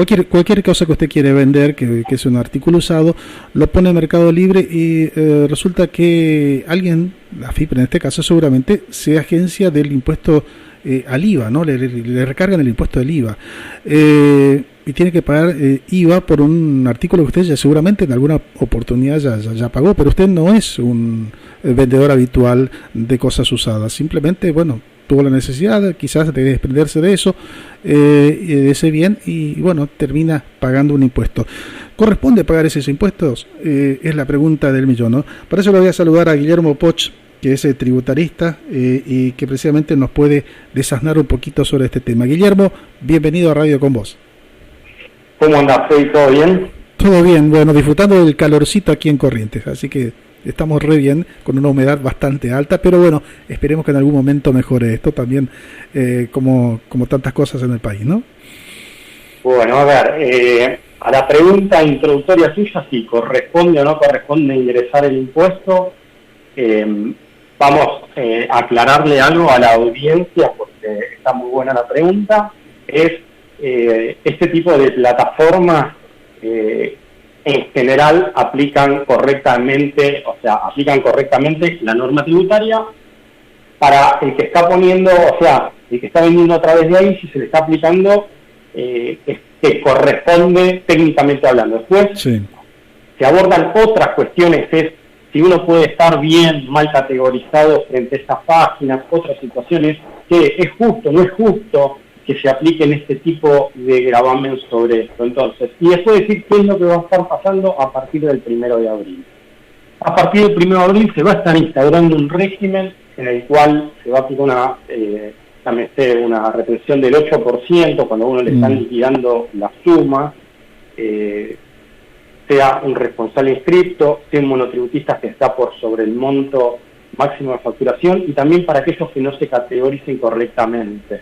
cualquier cosa que usted quiere vender, que es un artículo usado, lo pone en Mercado Libre y resulta que alguien, la FIP en este caso seguramente, se agencia del impuesto al IVA, ¿no? Le recargan el impuesto del IVA. Y tiene que pagar IVA por un artículo que usted ya seguramente en alguna oportunidad ya pagó, pero usted no es un vendedor habitual de cosas usadas. Simplemente, bueno, tuvo la necesidad quizás de desprenderse de eso, de ese bien, y bueno, termina pagando un impuesto. ¿Corresponde pagar esos impuestos? Es la pregunta del millón, ¿no? Para eso le voy a saludar a Guillermo Poch, que es tributarista y que precisamente nos puede desasnar un poquito sobre este tema. Guillermo, bienvenido a Radio Con Vos. ¿Cómo andás, Fede? ¿Todo bien? Todo bien, bueno, disfrutando del calorcito aquí en Corrientes, así que estamos re bien, con una humedad bastante alta, pero bueno, esperemos que en algún momento mejore esto también, como tantas cosas en el país, ¿no? Bueno, a ver, a la pregunta introductoria suya, si corresponde o no corresponde ingresar el impuesto, vamos a aclararle algo a la audiencia, porque está muy buena la pregunta, es este tipo de plataformas en general aplican correctamente la norma tributaria para el que está poniendo, o sea, el que está vendiendo a través de ahí, si se le está aplicando, que corresponde técnicamente hablando. Después sí, se abordan otras cuestiones, es si uno puede estar bien, mal categorizado frente a estas páginas, otras situaciones, que es justo, no es justo que se apliquen este tipo de gravamen sobre esto. Entonces, y después decir qué es lo que va a estar pasando a partir del 1 de abril. A partir del 1 de abril se va a estar instaurando un régimen en el cual se va a aplicar una retención del 8% cuando uno le están liquidando la suma, sea un responsable inscripto, sea un monotributista que está por sobre el monto máximo de facturación, y también para aquellos que no se categoricen correctamente.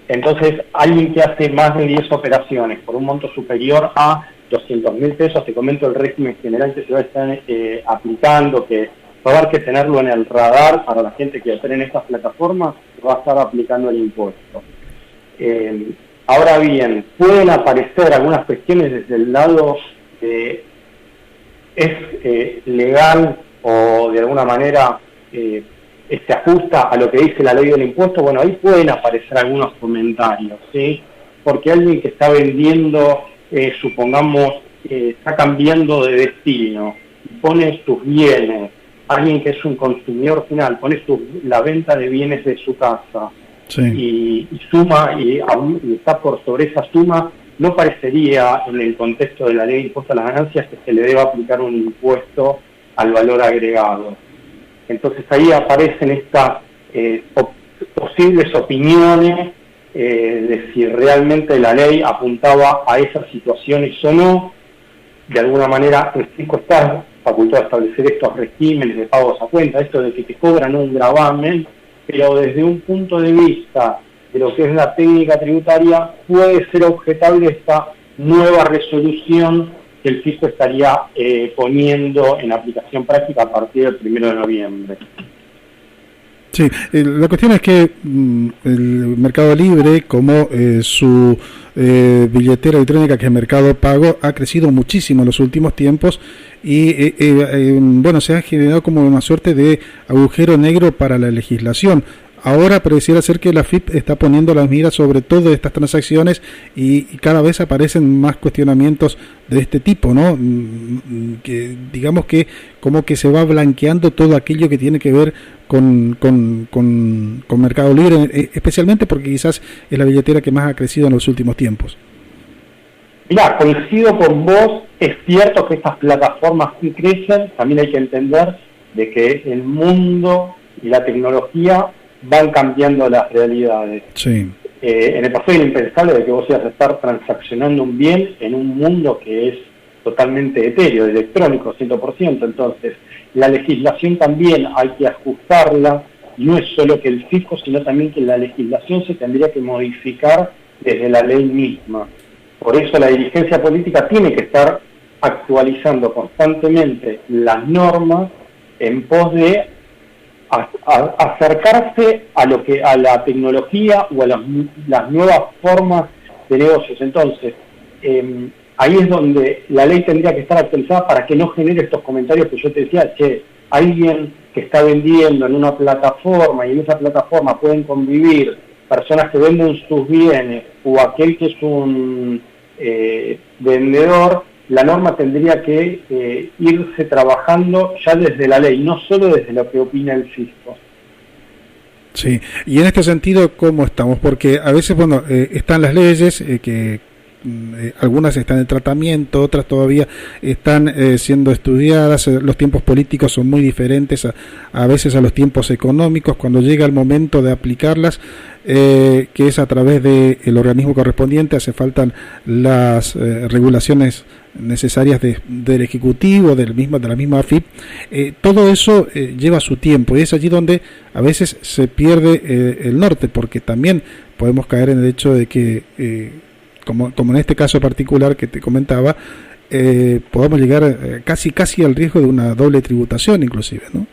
Entonces, alguien que hace más de 10 operaciones por un monto superior a 200.000 pesos, te comento el régimen general que se va a estar aplicando, que va a haber que tenerlo en el radar para la gente que opera en estas plataformas, va a estar aplicando el impuesto. Ahora bien, pueden aparecer algunas cuestiones desde el lado de es legal o de alguna manera se ajusta a lo que dice la ley del impuesto. Bueno, ahí pueden aparecer algunos comentarios, ¿sí? Porque alguien que está vendiendo, supongamos, está cambiando de destino, pone sus bienes, alguien que es un consumidor final, pone la venta de bienes de su casa, sí, y suma, y está por sobre esa suma, no parecería en el contexto de la ley de impuesto a las ganancias que se le deba aplicar un impuesto al valor agregado. Entonces ahí aparecen estas posibles opiniones de si realmente la ley apuntaba a esas situaciones o no. De alguna manera el fisco está facultado a establecer estos regímenes de pagos a cuenta, esto de que te cobran un gravamen, pero desde un punto de vista de lo que es la técnica tributaria puede ser objetable esta nueva resolución que el fisco estaría poniendo en aplicación práctica a partir del 1 de noviembre. Sí, la cuestión es que el Mercado Libre, como su billetera electrónica, que es Mercado Pago, ha crecido muchísimo en los últimos tiempos y bueno, se ha generado como una suerte de agujero negro para la legislación. Ahora pareciera ser que la FIP está poniendo las miras sobre todas estas transacciones y cada vez aparecen más cuestionamientos de este tipo, ¿no? Que digamos que como que se va blanqueando todo aquello que tiene que ver con Mercado Libre, especialmente porque quizás es la billetera que más ha crecido en los últimos tiempos. Mirá, coincido con vos, es cierto que estas plataformas sí crecen, también hay que entender de que el mundo y la tecnología van cambiando las realidades. Sí. En el pasado era impensable de que vos ibas a estar transaccionando un bien en un mundo que es totalmente etéreo, electrónico, 100%. Entonces, la legislación también hay que ajustarla, y no es solo que el fisco, sino también que la legislación se tendría que modificar desde la ley misma. Por eso la dirigencia política tiene que estar actualizando constantemente las normas en pos de acercarse a la tecnología o a las nuevas formas de negocios. Entonces, ahí es donde la ley tendría que estar actualizada para que no genere estos comentarios que yo te decía, che, alguien que está vendiendo en una plataforma y en esa plataforma pueden convivir personas que venden sus bienes o aquel que es un vendedor, la norma tendría que irse trabajando ya desde la ley, no solo desde lo que opina el fisco. Sí, y en este sentido, ¿cómo estamos? Porque a veces, bueno, están las leyes que algunas están en tratamiento, otras todavía están siendo estudiadas, los tiempos políticos son muy diferentes a veces a los tiempos económicos, cuando llega el momento de aplicarlas, que es a través del organismo correspondiente, hace falta las regulaciones necesarias del Ejecutivo, de la misma AFIP, todo eso lleva su tiempo y es allí donde a veces se pierde el norte, porque también podemos caer en el hecho de que como en este caso particular que te comentaba, podamos llegar casi al riesgo de una doble tributación inclusive, ¿no?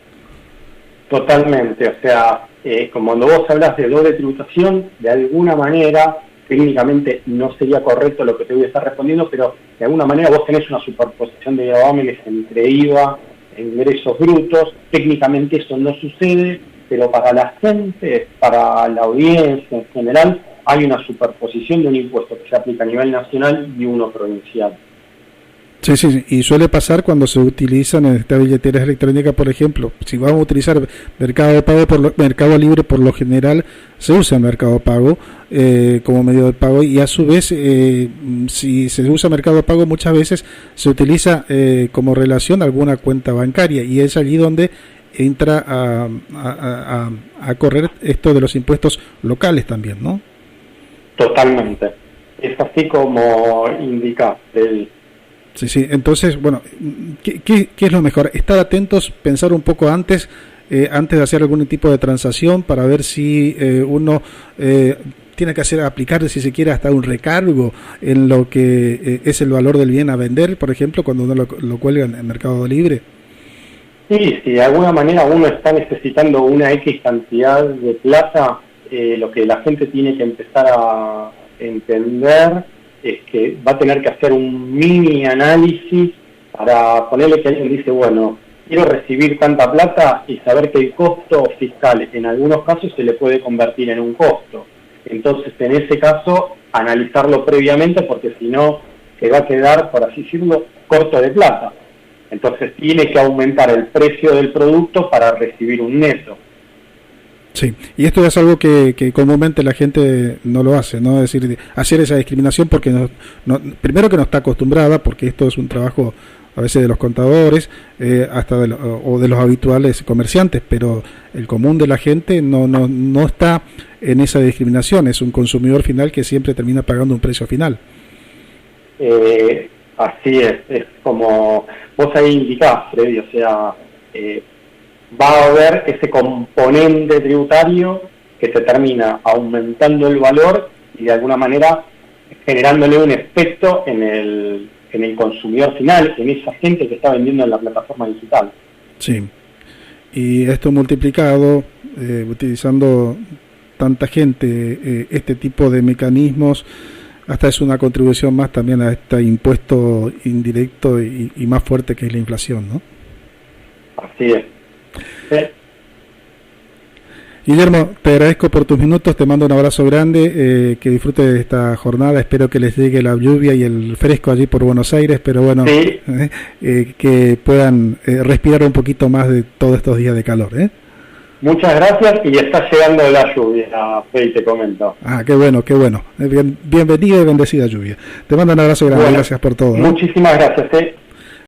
Totalmente, o sea, como cuando vos hablas de doble tributación, de alguna manera, técnicamente no sería correcto lo que te voy a estar respondiendo, pero de alguna manera vos tenés una superposición de gravámenes entre IVA e ingresos brutos, técnicamente eso no sucede, pero para la gente, para la audiencia en general, hay una superposición de un impuesto que se aplica a nivel nacional y uno provincial. Sí, y suele pasar cuando se utilizan en estas billeteras electrónicas, por ejemplo, si vamos a utilizar Mercado Pago Mercado Libre, por lo general se usa Mercado Pago como medio de pago y a su vez si se usa Mercado Pago muchas veces se utiliza como relación alguna cuenta bancaria y es allí donde entra a correr esto de los impuestos locales también, ¿no? Totalmente. Es así como indica el... Sí. Entonces, bueno, ¿qué es lo mejor? Estar atentos, pensar un poco antes de hacer algún tipo de transacción para ver si uno tiene que aplicar, si se quiere, hasta un recargo en lo que es el valor del bien a vender, por ejemplo, cuando uno lo cuelga en Mercado Libre. Sí, si de alguna manera uno está necesitando una X cantidad de plata, lo que la gente tiene que empezar a entender es que va a tener que hacer un mini análisis para ponerle que alguien dice, bueno, quiero recibir tanta plata y saber que el costo fiscal en algunos casos se le puede convertir en un costo. Entonces, en ese caso, analizarlo previamente porque si no, se va a quedar, por así decirlo, corto de plata. Entonces, tiene que aumentar el precio del producto para recibir un neto. Sí, y esto es algo que comúnmente la gente no lo hace, ¿no? Es decir, hacer esa discriminación porque primero que no está acostumbrada, porque esto es un trabajo a veces de los contadores, hasta de los habituales comerciantes, pero el común de la gente no está en esa discriminación, es un consumidor final que siempre termina pagando un precio final. Así es como vos ahí indicás, Freddy, o sea... va a haber ese componente tributario que se termina aumentando el valor y de alguna manera generándole un efecto en el consumidor final, en esa gente que está vendiendo en la plataforma digital. Sí, y esto multiplicado, utilizando tanta gente, este tipo de mecanismos, hasta es una contribución más también a este impuesto indirecto y más fuerte que es la inflación, ¿no? Así es. Sí. Guillermo, te agradezco por tus minutos, te mando un abrazo grande, que disfrutes de esta jornada, espero que les llegue la lluvia y el fresco allí por Buenos Aires, pero bueno, sí. Que puedan respirar un poquito más de todos estos días de calor. Muchas gracias y está llegando la lluvia, Fede, te comento. Qué bueno. Bienvenida y bendecida lluvia. Te mando un abrazo grande, bueno, gracias por todo. Muchísimas gracias.